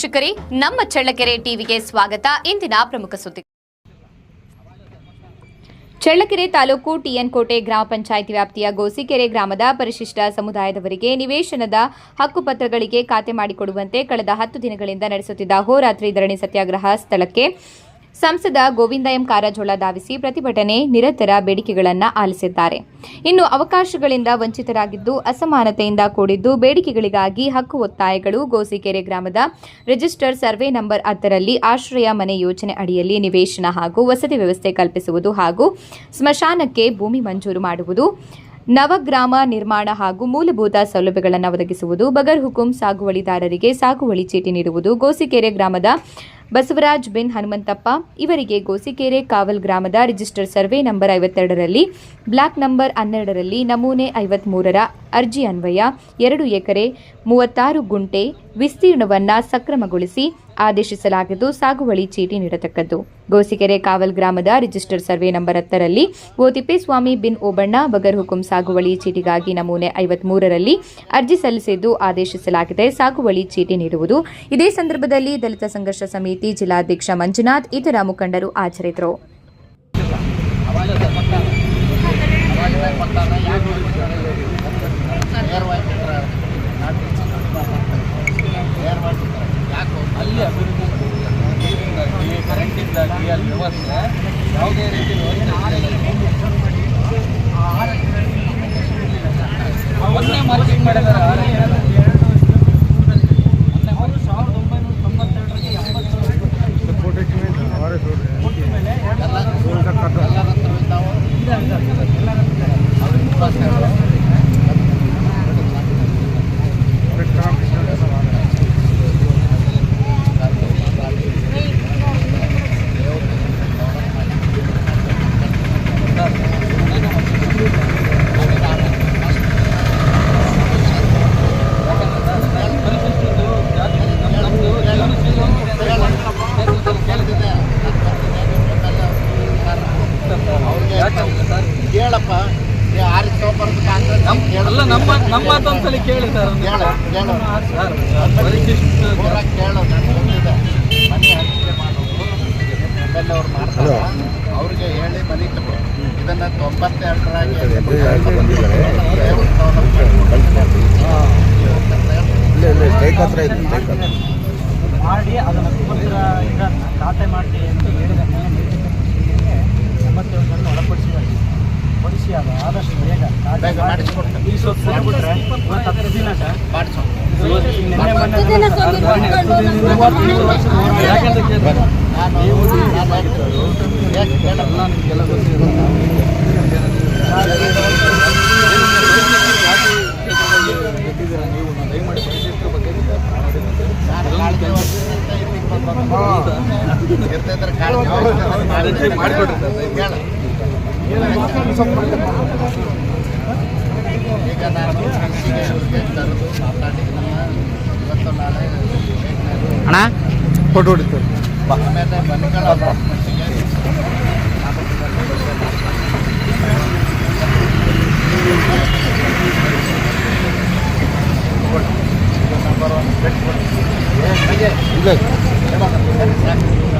ವೀಕ್ಷಕರೇ, ನಮ್ಮ ಚಳ್ಳಕೆರೆ ಟಿವಿಗೆ ಸ್ವಾಗತ. ಇಂದಿನ ಪ್ರಮುಖ ಸುದ್ದಿ. ಚಳ್ಳಕೆರೆ ತಾಲೂಕು ಟಿಎನ್ ಕೋಟೆ ಗ್ರಾಮ ಪಂಚಾಯಿತಿ ವ್ಯಾಪ್ತಿಯ ಗೋಸಿಕೆರೆ ಗ್ರಾಮದ ಪರಿಶಿಷ್ಟ ಸಮುದಾಯದವರಿಗೆ ನಿವೇಶನದ ಹಕ್ಕುಪತ್ರಗಳಿಗೆ ಖಾತೆ ಮಾಡಿಕೊಡುವಂತೆ ಕಳೆದ 10 ದಿನಗಳಿಂದ ನಡೆಸುತ್ತಿದ್ದ ಹೋರಾತ್ರಿ ಧರಣಿ ಸತ್ಯಾಗ್ರಹ ಸ್ಥಳಕ್ಕೆ ಸಂಸದ ಗೋವಿಂದ ಎಂ ಕಾರಜೋಳ ಧಾವಿಸಿ ಪ್ರತಿಭಟನೆ ನಿರತರ ಬೇಡಿಕೆಗಳನ್ನು ಆಲಿಸಿದ್ದಾರೆ. ಇನ್ನು ಅವಕಾಶಗಳಿಂದ ವಂಚಿತರಾಗಿದ್ದು ಅಸಮಾನತೆಯಿಂದ ಕೂಡಿದ್ದು ಬೇಡಿಕೆಗಳಿಗಾಗಿ ಹಕ್ಕು ಒತ್ತಾಯಗಳು. ಗೋಸಿಕೆರೆ ಗ್ರಾಮದ ರಿಜಿಸ್ಟರ್ ಸರ್ವೆ ನಂಬರ್ 10ರಲ್ಲಿ ಆಶ್ರಯ ಮನೆ ಯೋಜನೆ ಅಡಿಯಲ್ಲಿ ನಿವೇಶನ ಹಾಗೂ ವಸತಿ ವ್ಯವಸ್ಥೆ ಕಲ್ಪಿಸುವುದು ಹಾಗೂ ಸ್ಮಶಾನಕ್ಕೆ ಭೂಮಿ ಮಂಜೂರು ಮಾಡುವುದು, ನವಗ್ರಾಮ ನಿರ್ಮಾಣ ಹಾಗೂ ಮೂಲಭೂತ ಸೌಲಭ್ಯಗಳನ್ನು ಒದಗಿಸುವುದು, ಬಗರ್ ಹುಕುಂ ಸಾಗುವಳಿದಾರರಿಗೆ ಸಾಗುವಳಿ ಚೀಟಿ ನೀಡುವುದು. ಗೋಸಿಕೆರೆ ಗ್ರಾಮದ ಬಸವರಾಜ್ ಬಿನ್ ಹನುಮಂತಪ್ಪ ಇವರಿಗೆ ಗೋಸಿಕೆರೆ ಕಾವಲ್ ಗ್ರಾಮದ ರಿಜಿಸ್ಟರ್ ಸರ್ವೆ ನಂಬರ್ 52ರಲ್ಲಿ ಬ್ಲಾಕ್ ನಂಬರ್ 12ರಲ್ಲಿ ನಮೂನೆ 53ರ ಅರ್ಜಿ ಅನ್ವಯ 2 ಎಕರೆ 36 ಗುಂಟೆ ವಿಸ್ತೀರ್ಣವನ್ನು ಸಕ್ರಮಗೊಳಿಸಿ ಆದೇಶಿಸಲಾಗಿದ್ದು ಸಾಗುವಳಿ ಚೀಟಿ ನೀಡತಕ್ಕದ್ದು. ಗೋಸಿಕೆರೆ ಕಾವಲ್ ಗ್ರಾಮದ ರಿಜಿಸ್ಟರ್ ಸರ್ವೆ ನಂಬರ್ 10ರಲ್ಲಿ ಓ ತಿಪ್ಪೇಸ್ವಾಮಿ ಬಿನ್ ಓಬಣ್ಣ ಬಗರ್ ಹುಕುಂ ಸಾಗುವಳಿ ಚೀಟಿಗಾಗಿ ನಮೂನೆ 53ರಲ್ಲಿ ಅರ್ಜಿ ಸಲ್ಲಿಸಿದ್ದು ಆದೇಶಿಸಲಾಗಿದೆ ಸಾಗುವಳಿ ಚೀಟಿ ನೀಡುವುದು. ಇದೇ ಸಂದರ್ಭದಲ್ಲಿ ದಲಿತ ಸಂಘರ್ಷ ಸಮಿತಿ ಜಿಲ್ಲಾಧ್ಯಕ್ಷ ಮಂಜುನಾಥ್ ಇತರ ಮುಖಂಡರು ಹಾಜರಿದ್ದರು. ಅಲ್ಲಿ ಅಭಿವೃದ್ಧಿ ನೀರಿಂದಾಗಿ ಕರೆಂಟಿಂದಾಗಿ ಅಲ್ಲಿ ವ್ಯವಸ್ಥೆ ಯಾವುದೇ ರೀತಿ ಮೊನ್ನೆ ಮಾರ್ಕೆಟ್ ಮಾಡಿದ್ದಾರೆ. 1992ರಲ್ಲಿ 80 ಕೇಳಪ್ಪ ಅಲ್ಲ ನಮ್ಮ ಮಾತೊಂದ್ಸಲಿ ಕೇಳಿ ಸರ್. ಮನೆ ಹಂಚಿಕೆ ಮಾಡೋದು ಅವ್ರು ಮಾಡ್ತಾರೆ, ಅವ್ರಿಗೆ ಹೇಳಿ ಮನೆ ತಗೋ. ಇದನ್ನು 92ರಾಗಿ ಮಾಡಿ ಅದನ್ನು ಖಾತೆ ಮಾಡಿ ಅಂತ ಹೇಳಿದ 87 ಒಳಪಡಿಸಿದ್ದಾರೆ. ಆದಷ್ಟು ಬೇಗ ಮಾಡಿಸ್ಕೊಡ್ತಾರೆ. ಈ ಸೊತ್ತು ಬಿಟ್ರೆ 10 ದಿನ ನಿಮಗೆಲ್ಲ ಗೊತ್ತಿಲ್ಲ. ನೀವು ದಯಮಾಡಿ ಪರಿಶಿಷ್ಟರ ಬಗ್ಗೆ ಮಾಡಿಕೊಡ್ರಿ ಸರ್. ಈಗ ನಾನು ತರದು ಮಾತಾಡಿ ಇವತ್ತು ನಾಳೆ ಅಣ್ಣ ಫೋಟೋ ಹೊಡಿತಾರೆ. ಆಮೇಲೆ ಮನೆಗಳ ಅಪಾರ್ಟ್ಮೆಂಟ್ಗೆ ನಂಬರ್ 1 ಇಲ್ಲ